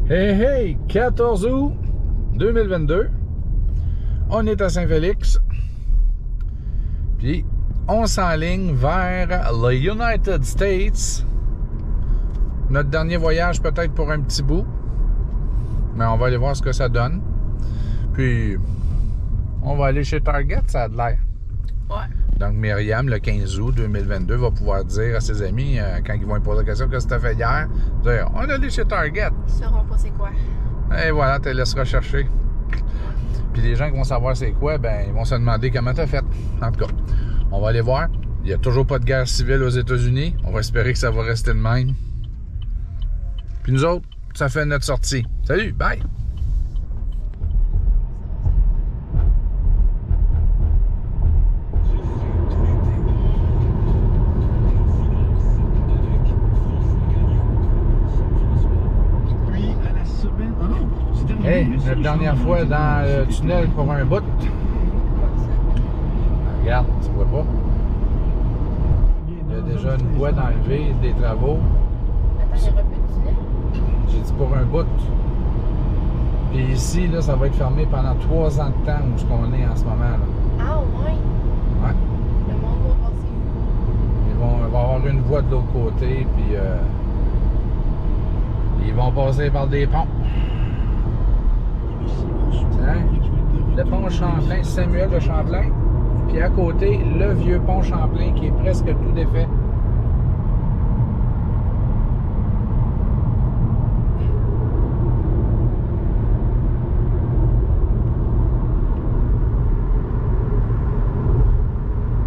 Hey hey, 14 août 2022, on est à Saint-Félix, puis on s'enligne vers les United States. Notre dernier voyage peut-être pour un petit bout, mais on va aller voir ce que ça donne. Puis on va aller chez Target, ça a de l'air. Ouais. Donc Myriam, le 15 août 2022, va pouvoir dire à ses amis, quand ils vont lui poser la question, qu'est-ce que tu as fait hier, dire, on est allé chez Target. Ils sauront pas c'est quoi. Et voilà, tu les laisseras chercher. Puis les gens qui vont savoir c'est quoi, ben ils vont se demander comment t'as fait. En tout cas, on va aller voir. Il n'y a toujours pas de guerre civile aux États-Unis. On va espérer que ça va rester le même. Puis nous autres, ça fait notre sortie. Salut, bye! Hey, notre dernière fois dans le tunnel pour un bout. Regarde, tu vois pas? Il y a déjà une voie d'enlever des travaux. Attends, il y aura plus de tunnel? J'ai dit pour un bout. Puis ici, là, ça va être fermé pendant 3 ans de temps où ce qu'on est en ce moment. Là. Ah ouais? Ouais. Le monde va passer. Il va y avoir une voie de l'autre côté, puis ils vont passer par des ponts. Hein? Le pont Champlain, Samuel de Champlain, puis à côté, le vieux pont Champlain qui est presque tout défait.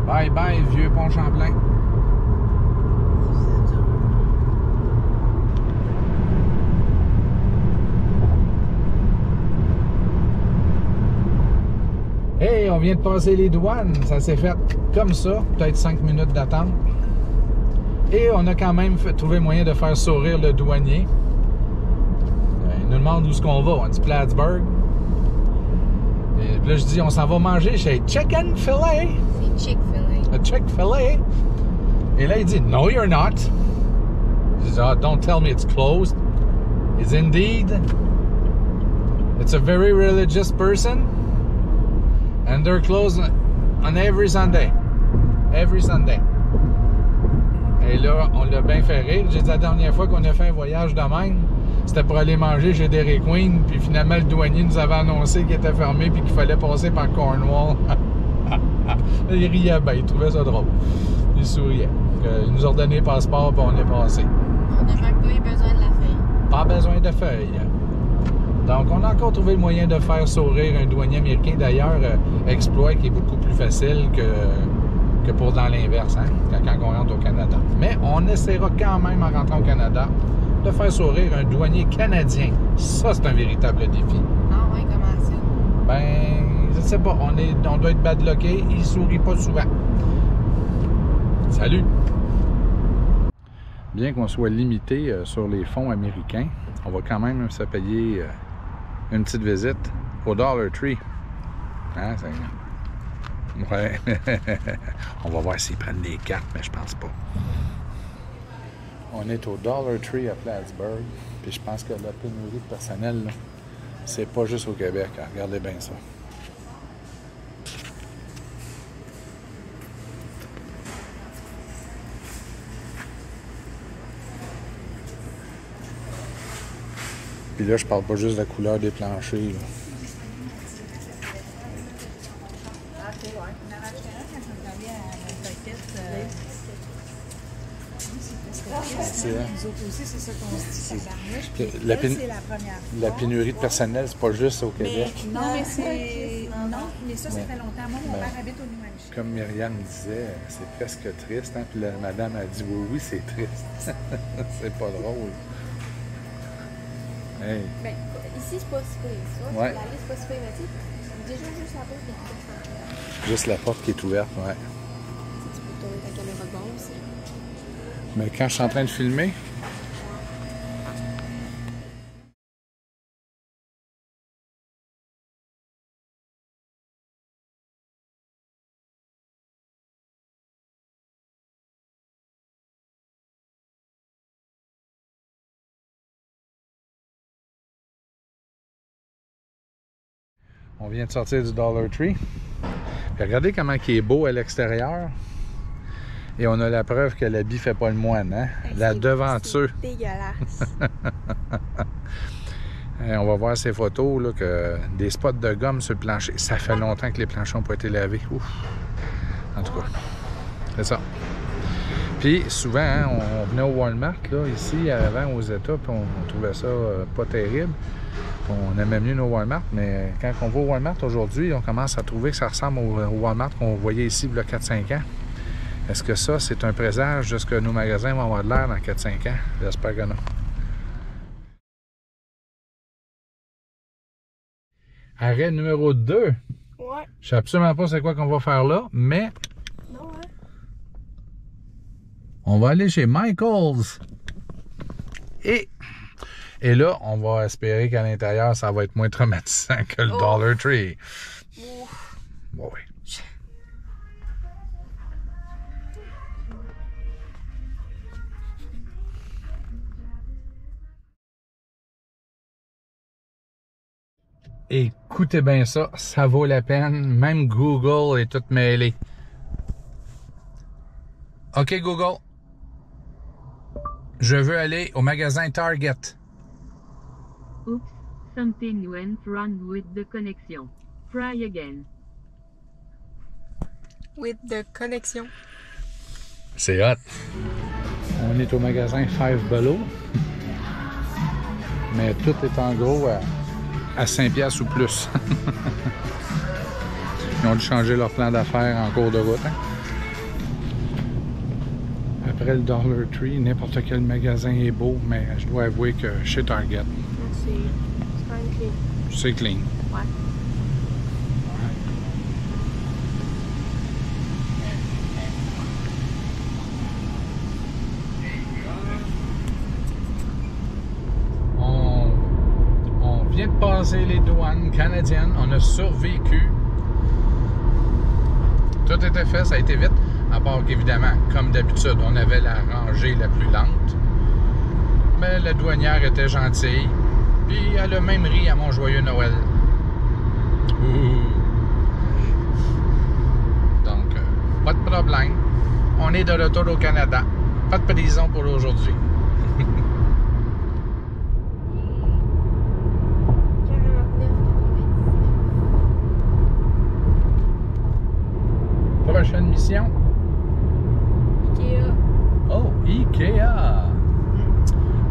Bye bye, vieux pont Champlain. Hey, on vient de passer les douanes. Ça s'est fait comme ça, peut-être 5 minutes d'attente. Et on a quand même trouvé moyen de faire sourire le douanier. Il nous demande où est-ce qu'on va. On dit Plattsburgh. Et puis là, je dis, on s'en va manger chez Chicken Filet. C'est Chick-fil-A. Chick-fil-A. Et là, il dit, no, you're not. Je dis, oh, don't tell me it's closed. It's indeed. It's a very religious person. And they're closed on every Sunday. Every Sunday. Et là, on l'a bien fait rire. J'ai dit la dernière fois qu'on a fait un voyage de même, c'était pour aller manger chez Dairy Queen. Puis finalement, le douanier nous avait annoncé qu'il était fermé puis qu'il fallait passer par Cornwall. Il riait bien, il trouvait ça drôle. Il souriait. Il nous a redonné le passeport puis on est passé. On n'a même pas eu besoin de la feuille. Pas besoin de feuilles. Donc, on a encore trouvé le moyen de faire sourire un douanier américain. D'ailleurs, exploit qui est beaucoup plus facile que pour dans l'inverse, hein, quand on rentre au Canada. Mais on essaiera quand même, en rentrant au Canada, de faire sourire un douanier canadien. Ça, c'est un véritable défi. Ah ouais, comment ça? Ben, je sais pas, on doit être badlocké. Il sourit pas souvent. Salut! Bien qu'on soit limité sur les fonds américains, on va quand même se payer une petite visite au Dollar Tree. Hein, ouais. On va voir s'ils prennent des cartes, mais je pense pas. On est au Dollar Tree à Plattsburgh, puis je pense que la pénurie de personnel, là, c'est pas juste au Québec. Hein. Regardez bien ça. Puis là, je parle pas juste de la couleur des planchers. Là. Ah, ok, ouais. On a racheté un quand on allait à la C'est, hein? Nous autres aussi, c'est ça qu'on se dit, tabarnouche. Que Puis la elle, pén- c'est la première fois. La pénurie de personnel, c'est pas juste au Mais, Québec. non, mais c'est... Non, mais ça Mais- fait longtemps. Moi, mon mais- père habite au New Hampshire. Comme Myriam disait, c'est presque triste. Hein? Puis la madame a dit oui, c'est triste. C'est pas drôle. Hey. Ben, ici, c'est pas si pire. Tu vois, Ouais. la liste, c'est pas si pire. Mais tu sais, déjà, juste la porte, il y a Juste la porte qui est ouverte, ouais. tu peux tourner ta caméra de bord aussi. Mais quand je suis en train de filmer, On vient de sortir du Dollar Tree. Puis regardez comment il est beau à l'extérieur. Et on a la preuve que l'habit fait pas le moine, hein? La devanture. C'est dégueulasse. On va voir ces photos, là, que des spots de gomme sur le plancher. Ça fait longtemps que les planchers n'ont pas été lavés. Ouf. En tout cas, c'est ça. Puis souvent, hein, on venait au Walmart, là, ici, avant, aux États, puis on trouvait ça pas terrible. On aimait mieux nos Walmart, mais quand on va au Walmart aujourd'hui, on commence à trouver que ça ressemble au Walmart qu'on voyait ici il y a 4-5 ans. Est-ce que ça, c'est un présage de ce que nos magasins vont avoir de l'air dans 4-5 ans? J'espère que non. Arrêt numéro 2. Ouais. Je sais absolument pas c'est quoi qu'on va faire là, mais Non, ouais. on va aller chez Michael's. Et là, on va espérer qu'à l'intérieur, ça va être moins traumatisant que le Dollar Tree. Ouf. Bon, oui. Écoutez bien ça, ça vaut la peine. Même Google est tout mêlé. OK, Google. Je veux aller au magasin Target. Oops, something went wrong with the connection. Try again. With the connexion. C'est hot. On est au magasin Five Below. Mais tout est en gros à 5$ ou plus. Ils ont dû changer leur plan d'affaires en cours de route. Hein? Après le Dollar Tree, n'importe quel magasin est beau, mais je dois avouer que chez Target, C'est quand même clean. c'est clean. Ouais. On vient de passer les douanes canadiennes, on a survécu. Tout était fait, ça a été vite, à part qu'évidemment, comme d'habitude, on avait la rangée la plus lente. Mais la douanière était gentille, puis elle a même ri à mon joyeux Noël. Ouh. Donc, pas de problème. On est de retour au Canada. Pas de prison pour aujourd'hui. Prochaine mission. Ikea. Oh, Ikea!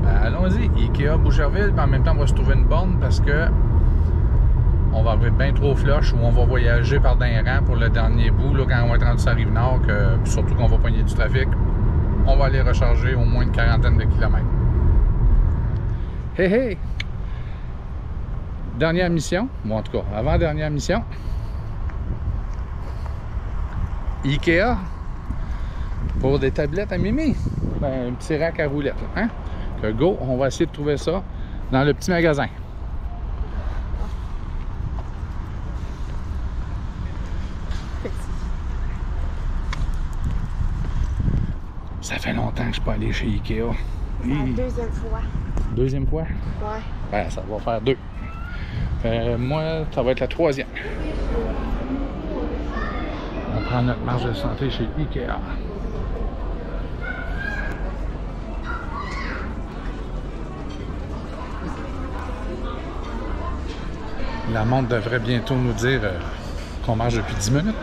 Ben, allons-y, Ikea Boucherville, puis en même temps, on va se trouver une borne parce que on va arriver bien trop flush ou on va voyager par d'un rang pour le dernier bout, là, quand on va être rendu sur la Rive-Nord, puis surtout qu'on va pogner du trafic. On va aller recharger au moins une quarantaine de kilomètres. Hey, hey! Dernière mission, bon, en tout cas, avant-dernière mission. Ikea pour des tablettes à Mimi. Ben, un petit rack à roulettes. Hein? Que go, on va essayer de trouver ça dans le petit magasin. Ça fait longtemps que je ne suis pas allé chez Ikea. C'est la deuxième fois. Deuxième fois? Ouais. Ben, ça va faire 2. Moi, ça va être la 3e. On prend notre marge de santé chez Ikea. La montre devrait bientôt nous dire qu'on marche depuis 10 minutes.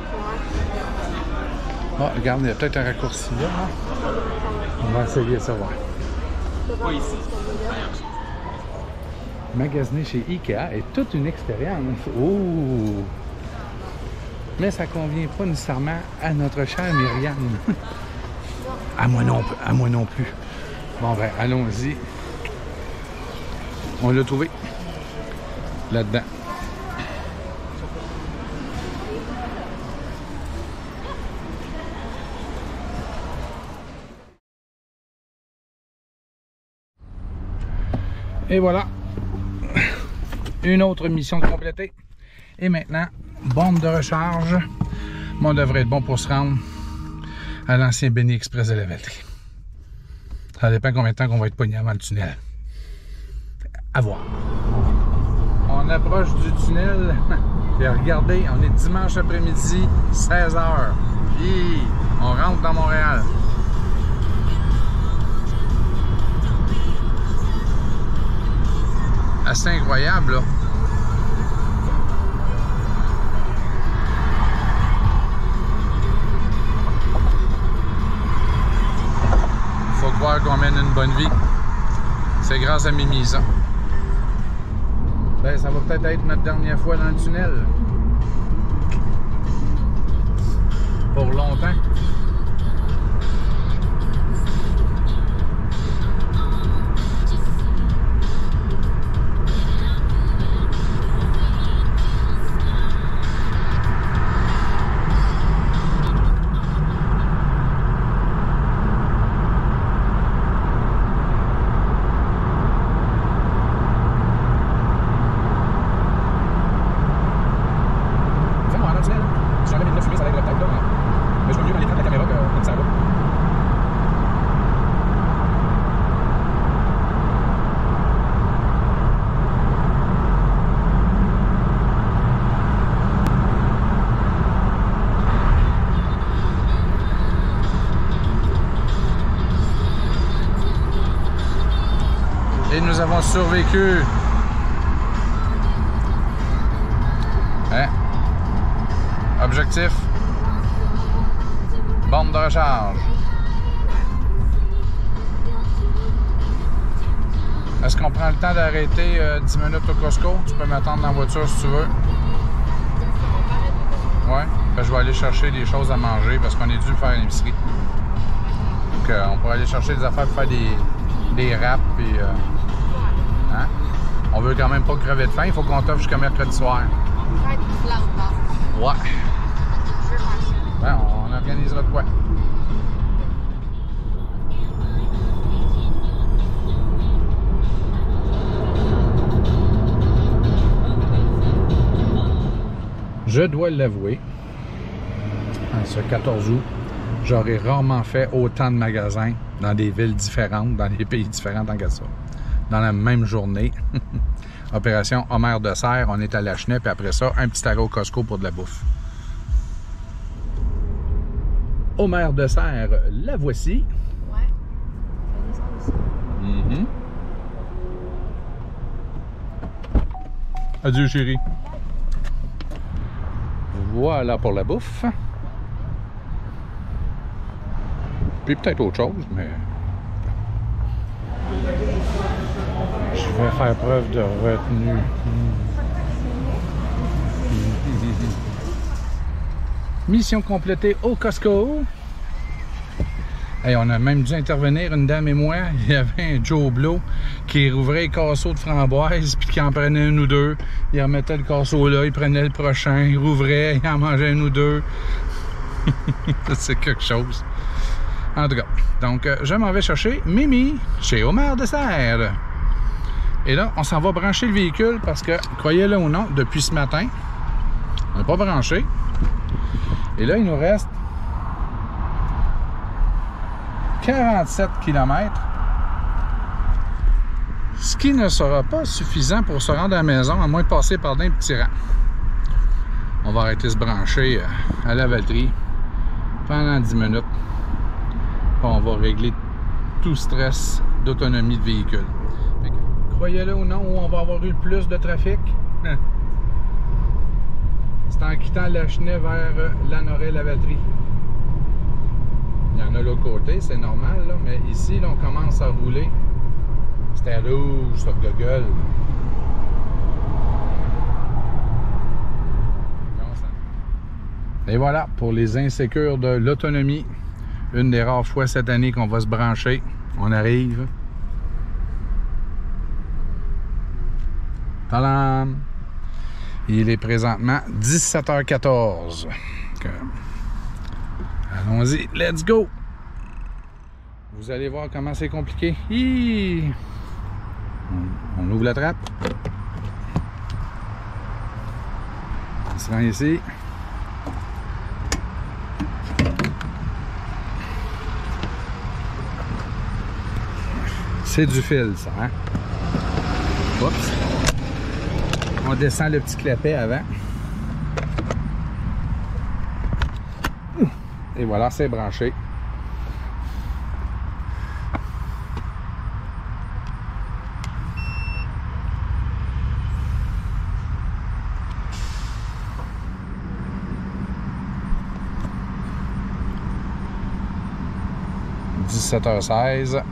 Ah, regarde, il y a peut-être un raccourci là. Hein? On va essayer ça, voir. Magasiner chez Ikea est toute une expérience. Oh! Mais ça convient pas nécessairement à notre chère Myriam. À moi non plus. Bon ben, allons-y. On l'a trouvé. Là-dedans. Et voilà. Une autre mission complétée. Et maintenant, borne de recharge. On devrait être bon pour se rendre à l'ancien Benny Express de la Valtrie. Ça dépend combien de temps qu'on va être pogné avant le tunnel. À voir. On approche du tunnel Et regardez, on est dimanche après-midi, 16h. On rentre dans Montréal. Assez incroyable, là. Faut croire qu'on mène une bonne vie. C'est grâce à Mimi, ça. Ben, ça va peut-être être notre dernière fois dans le tunnel. Pour longtemps. Et nous avons survécu. Hein? Objectif. Borne de recharge. Est-ce qu'on prend le temps d'arrêter 10 minutes au Costco? Tu peux m'attendre dans la voiture si tu veux. Ouais. Ben, je vais aller chercher des choses à manger parce qu'on est dû faire une épicerie. Donc, on pourrait aller chercher des affaires pour faire des wraps et hein? On veut quand même pas crever de faim, il faut qu'on t'offre jusqu'à mercredi soir. Ouais. Ben, on organisera de quoi. Je dois l'avouer, en ce 14 août, j'aurais rarement fait autant de magasins dans des villes différentes, dans des pays différents tant que ça. Dans la même journée. Opération Omer de Serre, on est à Lachenay, puis après ça, un petit arrêt au Costco pour de la bouffe. Omer de Serre, la voici. Ouais. Ça descend aussi. Adieu, chérie. Voilà pour la bouffe. Puis peut-être autre chose, mais... Je vais faire preuve de retenue. Mission complétée au Costco. Hey, on a même dû intervenir, une dame et moi. Il y avait un Joe Blow qui rouvrait les casseaux de framboises puis qui en prenait un ou deux. Il remettait le casseau là, il prenait le prochain, il rouvrait, il en mangeait un ou deux. C'est quelque chose. En tout cas, donc je m'en vais chercher Mimi chez Omer de Serre. Et là, on s'en va brancher le véhicule parce que, croyez-le ou non, depuis ce matin, on n'est pas branché. Et là, il nous reste 47 km. Ce qui ne sera pas suffisant pour se rendre à la maison, à moins de passer par d'un petit rang. On va arrêter de se brancher à la Valtrie pendant 10 minutes. Puis on va régler tout stress d'autonomie de véhicule. Croyez-le ou non, où on va avoir eu le plus de trafic? C'est en quittant Lachenay vers Lanoraie-Lavaltrie. Il y en a l'autre côté, c'est normal, là, mais ici, là, on commence à rouler. C'était rouge, ça, Google. Et voilà, pour les insécures de l'autonomie, une des rares fois cette année qu'on va se brancher. On arrive. Tadam! Il est présentement 17h14. Allons-y, let's go! Vous allez voir comment c'est compliqué. On ouvre la trappe. On se rend ici. C'est du fil, ça, hein? Oups! On descend le petit clapet avant. Et voilà, c'est branché. « 17h16.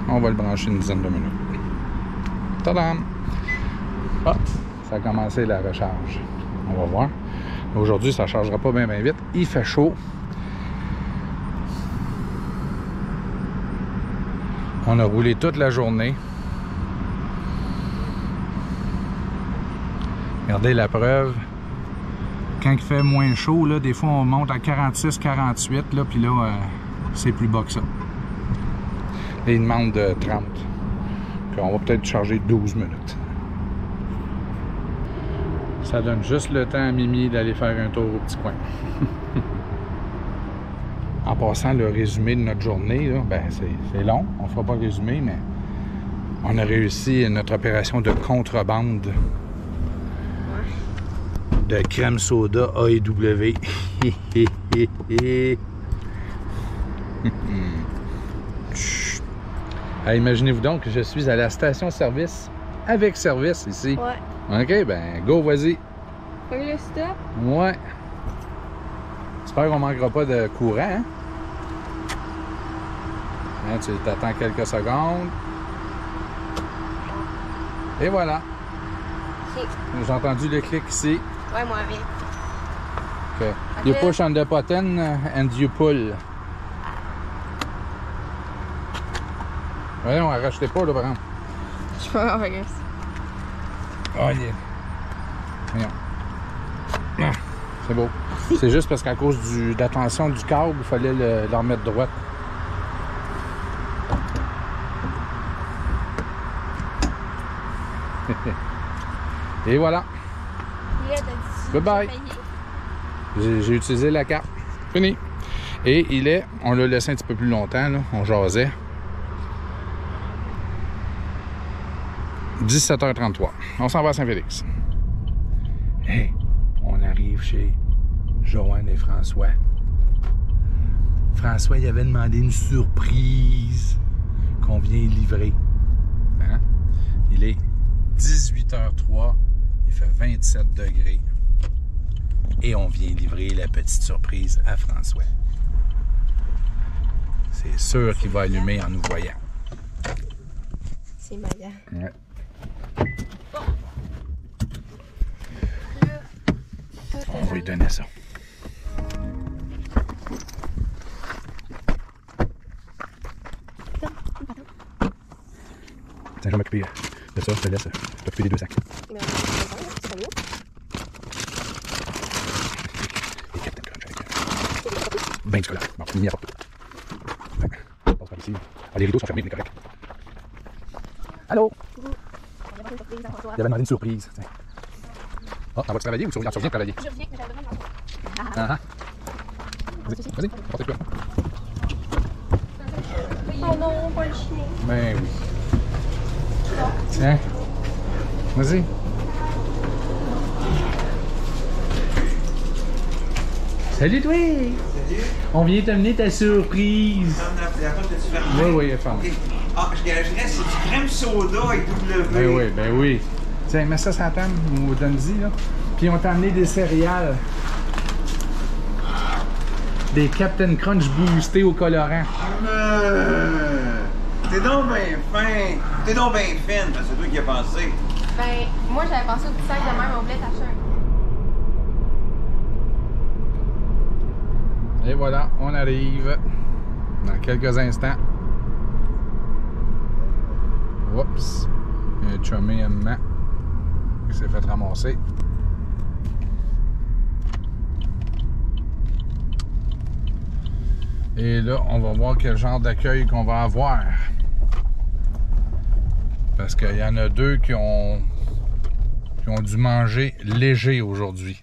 On va le brancher une dizaine de minutes. Tadam! Ah, ça a commencé la recharge. On va voir. Aujourd'hui, ça ne chargera pas bien vite. Il fait chaud. On a roulé toute la journée. Regardez la preuve. Quand il fait moins chaud, là, des fois on monte à 46, 48, là, puis là, c'est plus bas que ça. Et il demande de 30. Puis on va peut-être charger 12 minutes. Ça donne juste le temps à Mimi d'aller faire un tour au petit coin. En passant, le résumé de notre journée, là, ben c'est long. On ne fera pas le résumé, mais on a réussi notre opération de contrebande de crème soda A&W. Imaginez-vous donc que je suis à la station-service avec service ici. Ouais. OK, ben go, vas-y. Faut le stop. Ouais. J'espère qu'on manquera pas de courant. Hein? Hein, tu t'attends quelques secondes. Et voilà. Ok. J'ai entendu le clic ici. Ouais, moi, bien. Okay. You push on the button and you pull. Voyons, arrachetez pas, là, par exemple. Je peux pas faire ça. Oh, yeah. Voyons. Ah, c'est beau. C'est juste parce qu'à cause de la tension du câble, il fallait le remettre droite. Et voilà. Goodbye. J'ai utilisé la carte. Fini. Et il est, on l'a laissé un petit peu plus longtemps, là, on jasait. 17h33. On s'en va à Saint-Félix. Hey, on arrive chez Joanne et François. François, il avait demandé une surprise qu'on vient livrer. Hein? Il est 18h03. Il fait 27 degrés. Et on vient livrer la petite surprise à François. C'est sûr qu'il va allumer en nous voyant. C'est Maya. Ouais. On va lui donner ça. Tiens, je vais m'occuper de ça, je te laisse t'occuper des deux sacs. Mais c'est pas mieux. Et Captain Crunch avec bain de chocolat. Bon, Mimi apporte tout. On passe par ici. Ah, les rideaux sont fermés, mais correct. Allô? Il avait demandé une surprise. Tiens. Ah, t'en vas-tu travailler ou tu reviens travailler? Je reviens, mais j'avais besoin de Ah ah. Vas-y, apporte quoi? Oh non, pas le chien. Ben oui. Tiens. Vas-y. Salut toi! Salut! On vient t'amener ta surprise. Oui, oui, elle ferme. Ah, je gagerais, c'est du crème soda avec W. Ben oui. Tiens, mets ça sur la table, ou donne-y, là. Puis on t'a amené des céréales. Des Captain Crunch boostés au colorant. T'es donc bien fin. T'es donc bien fine, parce que c'est toi qui as pensé. Ben, moi, j'avais pensé au petit sac de même, on voulait t'acheter un. Et voilà, on arrive dans quelques instants. Oups. Il y a un chumé à maman qui s'est fait ramasser. Et là, on va voir quel genre d'accueil qu'on va avoir. Parce qu'il y en a deux qui ont dû manger léger aujourd'hui.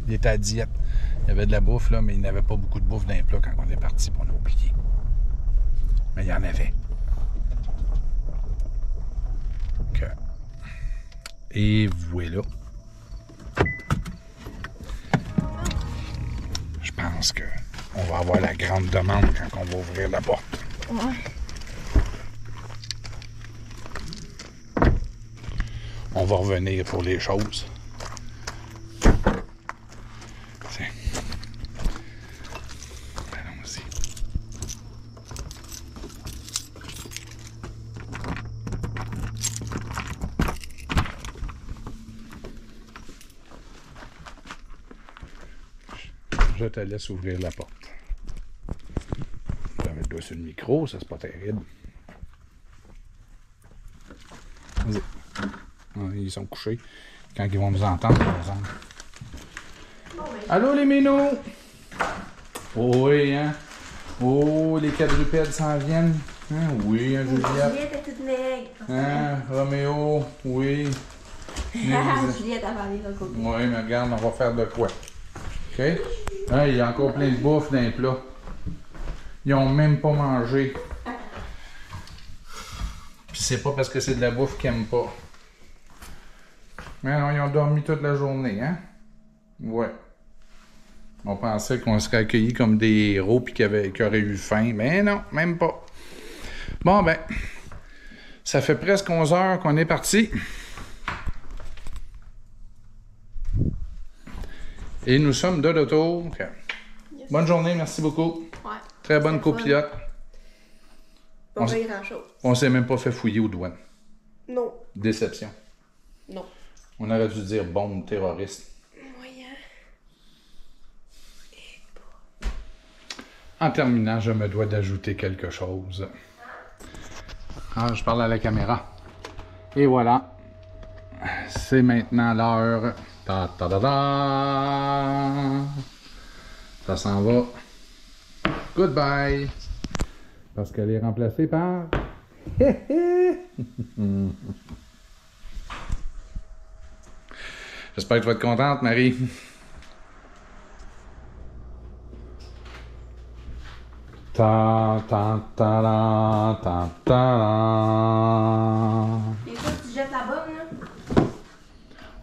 Il était à diète. Il y avait de la bouffe, là, mais il n'avait pas beaucoup de bouffe dans les plats quand on est parti, puis on a oublié. Mais il y en avait. OK. Et voilà. pense que on va avoir la grande demande quand on va ouvrir la porte. Ouais. On va revenir pour les choses. Tiens. Allons-y. Je te laisse ouvrir la porte. J'avais le doigt sur le micro, ça c'est pas terrible. Vas-y. Ils sont couchés. Quand ils vont nous entendre, par exemple. Allô les minous! Oh, oui, hein? Oh, les quadrupèdes s'en viennent. Hein? Oui, hein, Juliette? Juliette est toute maigre. Hein? Roméo? Oui. Juliette a parlé de côté. Oui, mais regarde, on va faire de quoi? OK? Hein, il y a encore plein de bouffe dans les plats. Ils ont même pas mangé. Puis c'est pas parce que c'est de la bouffe qu'ils aiment pas. Mais non, ils ont dormi toute la journée, hein? Ouais. On pensait qu'on serait accueillis comme des héros puis qu'ils auraient eu faim. Mais non, même pas. Bon, ben, ça fait presque 11 heures qu'on est parti. Et nous sommes de retour. Okay. Yes. Bonne journée, merci beaucoup. Ouais. Très bonne copilote. Pas grand-chose. On s'est même pas fait fouiller aux douanes. Non. Déception. Non. On aurait dû dire bombe terroriste. Moyen. En terminant, je me dois d'ajouter quelque chose. Ah, je parle à la caméra. Et voilà. C'est maintenant l'heure. Ta ta ta ta. Ça s'en va. Goodbye. Parce qu'elle est remplacée par... J'espère que tu vas être contente, Marie. Ta ta ta la ta ta la. Et toi, tu jettes la bonne, là?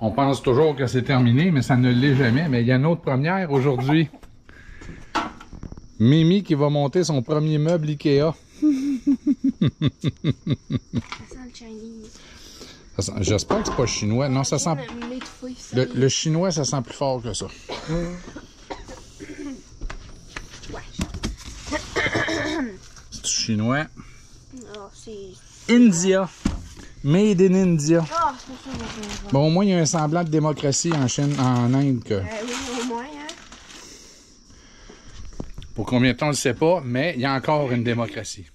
On pense toujours que c'est terminé, mais ça ne l'est jamais. Mais il y a une autre première aujourd'hui. Mimi qui va monter son premier meuble Ikea. Ça sent le Chinese. J'espère que c'est pas chinois. Non, ça sent... Le chinois, ça sent plus fort que ça. C'est chinois. Non, c'est... India. Made in India. Ah, c'est pour ça que je... Bon, au moins, il y a un semblant de démocratie en Chine, en Inde. Que... oui, au moins, hein. Pour combien de temps, on ne le sait pas, mais il y a encore une démocratie.